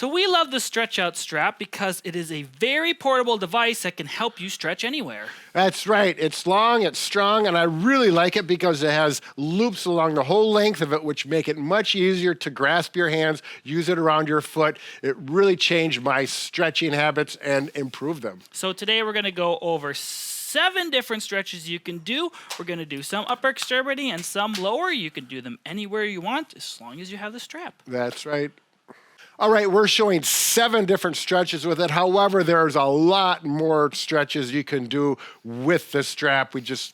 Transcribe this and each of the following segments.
So we love the stretch out strap because it is a very portable device that can help you stretch anywhere. That's right. It's long, it's strong, and I really like it because it has loops along the whole length of it, which make it much easier to grasp your hands, use it around your foot. It really changed my stretching habits and improved them. So today we're going to go over 7 different stretches you can do. We're going to do some upper extremity and some lower. You can do them anywhere you want as long as you have the strap. That's right. All right, we're showing 7 different stretches with it. However, there's a lot more stretches you can do with this strap. We just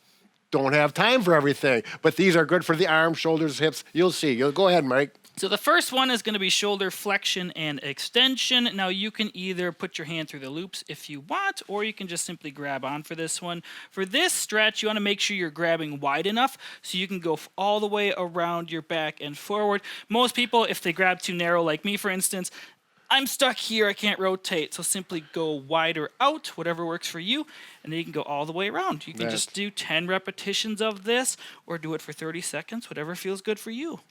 don't have time for everything. But these are good for the arms, shoulders, hips. You'll see. Go ahead, Mike. So the first one is going to be shoulder flexion and extension. Now you can either put your hand through the loops if you want, or you can just simply grab on for this one. For this stretch, you want to make sure you're grabbing wide enough so you can go all the way around your back and forward. Most people, if they grab too narrow, like me for instance, I'm stuck here, I can't rotate. So simply go wider out, whatever works for you, and then you can go all the way around. You can just do 10 repetitions of this or do it for 30 seconds, whatever feels good for you.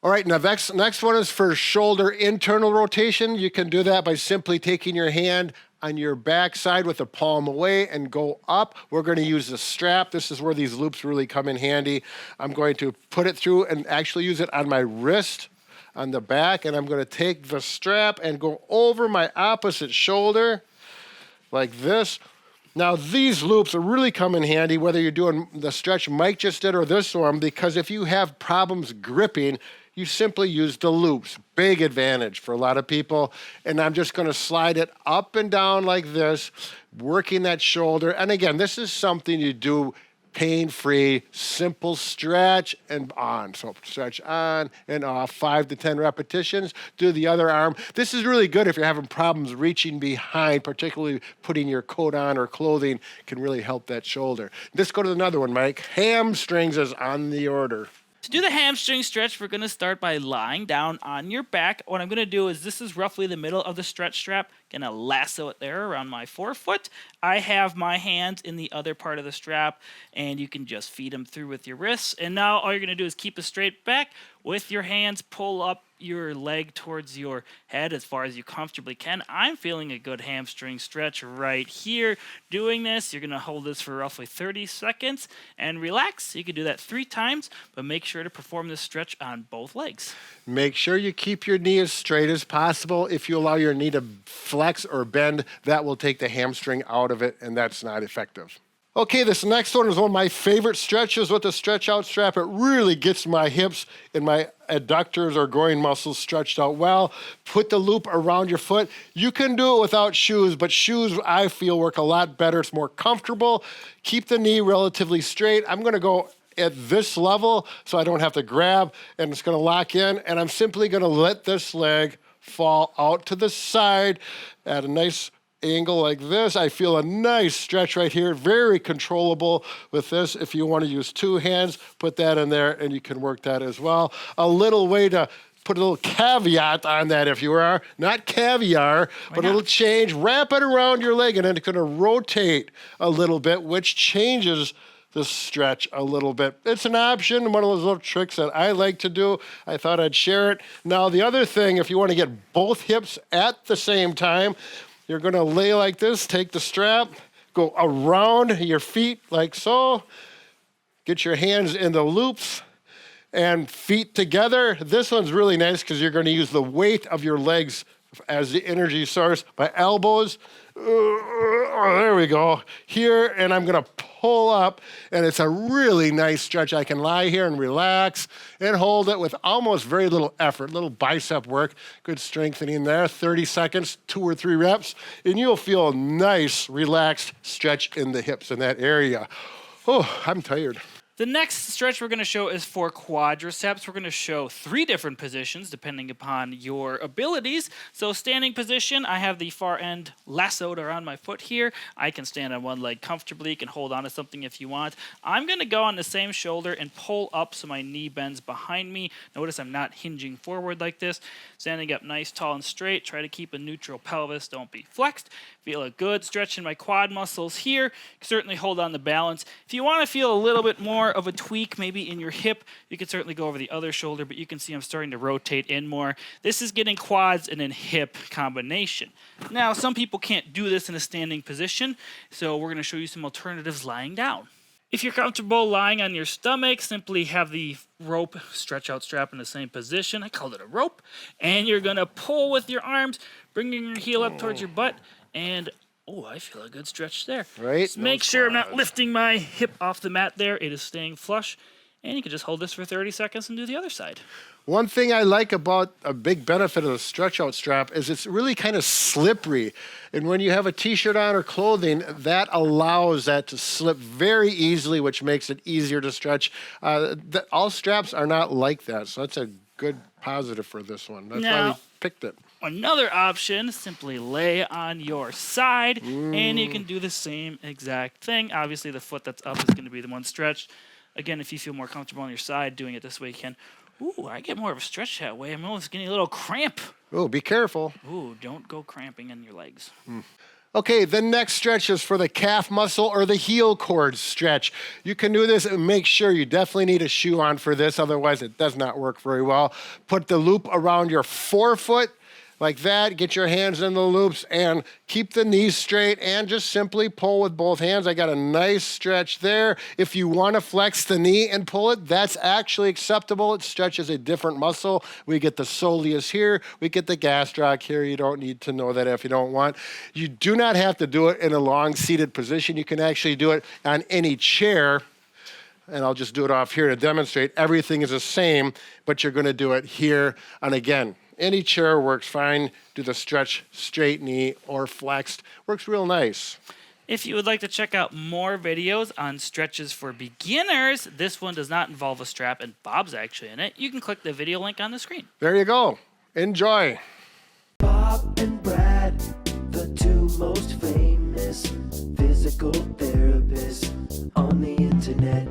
All right, now next one is for shoulder internal rotation. You can do that by simply taking your hand on your back side with the palm away and go up. We're going to use the strap. This is where these loops really come in handy. I'm going to put it through and actually use it on my wrist on the back, and I'm going to take the strap and go over my opposite shoulder like this. Now, these loops are really come in handy, whether you're doing the stretch Mike just did or this one, because if you have problems gripping, you simply use the loops. Big advantage for a lot of people. And I'm just going to slide it up and down like this, working that shoulder. And again, this is something you do pain-free, simple stretch and on. So stretch on and off, 5 to 10 repetitions. Do the other arm. This is really good if you're having problems reaching behind, particularly putting your coat on or clothing can really help that shoulder. Let's go to another one, Mike. Hamstrings is on the order. To do the hamstring stretch, we're going to start by lying down on your back. What I'm going to do is this is roughly the middle of the stretch strap. Going to lasso it there around my forefoot. I have my hands in the other part of the strap, and you can just feed them through with your wrists. And now all you're going to do is keep a straight back. With your hands, pull up your leg towards your head as far as you comfortably can. I'm feeling a good hamstring stretch right here. Doing this, you're going to hold this for roughly 30 seconds and relax. You can do that 3 times, but make sure to perform this stretch on both legs. Make sure you keep your knee as straight as possible. If you allow your knee to flex or bend, that will take the hamstring out of it, and that's not effective. Okay, this next one is one of my favorite stretches with the stretch out strap. It really gets my hips and my adductors or groin muscles stretched out well. Put the loop around your foot. You can do it without shoes, but shoes I feel work a lot better. It's more comfortable. Keep the knee relatively straight. I'm gonna go at this level so I don't have to grab, and it's gonna lock in, and I'm simply gonna let this leg fall out to the side at a nice angle like this. I feel a nice stretch right here, very controllable with this. If you want to use 2 hands, put that in there and you can work that as well. A little way to put a little caveat on that, if you are, not caviar, but a little change. Wrap it around your leg and then it's going to rotate a little bit, which changes the stretch a little bit. It's an option, one of those little tricks that I like to do. I thought I'd share it. Now, the other thing, if you want to get both hips at the same time, you're going to lay like this, take the strap, go around your feet like so, get your hands in the loops, and feet together. This one's really nice because you're going to use the weight of your legs as the energy source. My elbows, there we go, here, and I'm going to pull up, and it's a really nice stretch. I can lie here and relax and hold it with almost very little effort, little bicep work, good strengthening there, 30 seconds, 2 or 3 reps, and you'll feel a nice, relaxed stretch in the hips in that area. Oh, I'm tired. The next stretch we're going to show is for quadriceps. We're going to show 3 different positions depending upon your abilities. So standing position, I have the far end lassoed around my foot here. I can stand on one leg comfortably. You can hold on to something if you want. I'm going to go on the same shoulder and pull up so my knee bends behind me. Notice I'm not hinging forward like this. Standing up nice, tall, and straight. Try to keep a neutral pelvis. Don't be flexed. Feel a good stretch in my quad muscles here. Certainly hold on the balance. If you want to feel a little bit more more of a tweak maybe in your hip, you can certainly go over the other shoulder, but you can see I'm starting to rotate in more. This is getting quads and then hip combination. Now, some people can't do this in a standing position, so we're going to show you some alternatives lying down. If you're comfortable lying on your stomach, simply have the rope stretch out strap in the same position. I called it a rope. And you're going to pull with your arms, bringing your heel up towards your butt. And, oh, I feel a good stretch there. Right. Just make sure I'm not lifting my hip off the mat there. It is staying flush. And you can just hold this for 30 seconds and do the other side. One thing I like about a big benefit of the stretch out strap is it's really kind of slippery. And when you have a t-shirt on or clothing, that allows that to slip very easily, which makes it easier to stretch. All straps are not like that, so that's a good positive for this one. That's why we picked it. Another option, simply lay on your side, and you can do the same exact thing. Obviously, the foot that's up is going to be the one stretched. Again, if you feel more comfortable on your side doing it this way, you can. Ooh, I get more of a stretch that way. I'm almost getting a little cramp. Oh, be careful. Ooh, don't go cramping in your legs. Okay, the next stretch is for the calf muscle or the heel cord stretch. You can do this and make sure you definitely need a shoe on for this, otherwise it does not work very well. Put the loop around your forefoot like that, get your hands in the loops and keep the knees straight and just simply pull with both hands. I got a nice stretch there. If you want to flex the knee and pull it, that's actually acceptable. It stretches a different muscle. We get the soleus here, we get the gastroc here. You don't need to know that if you don't want. You do not have to do it in a long seated position. You can actually do it on any chair. And I'll just do it off here to demonstrate. Everything is the same, but you're going to do it here. And again, any chair works fine. Do the stretch straight knee or flexed. Works real nice. If you would like to check out more videos on stretches for beginners, this one does not involve a strap and Bob's actually in it. You can click the video link on the screen. There you go. Enjoy. Bob and Brad, the two most famous physical therapists on the internet.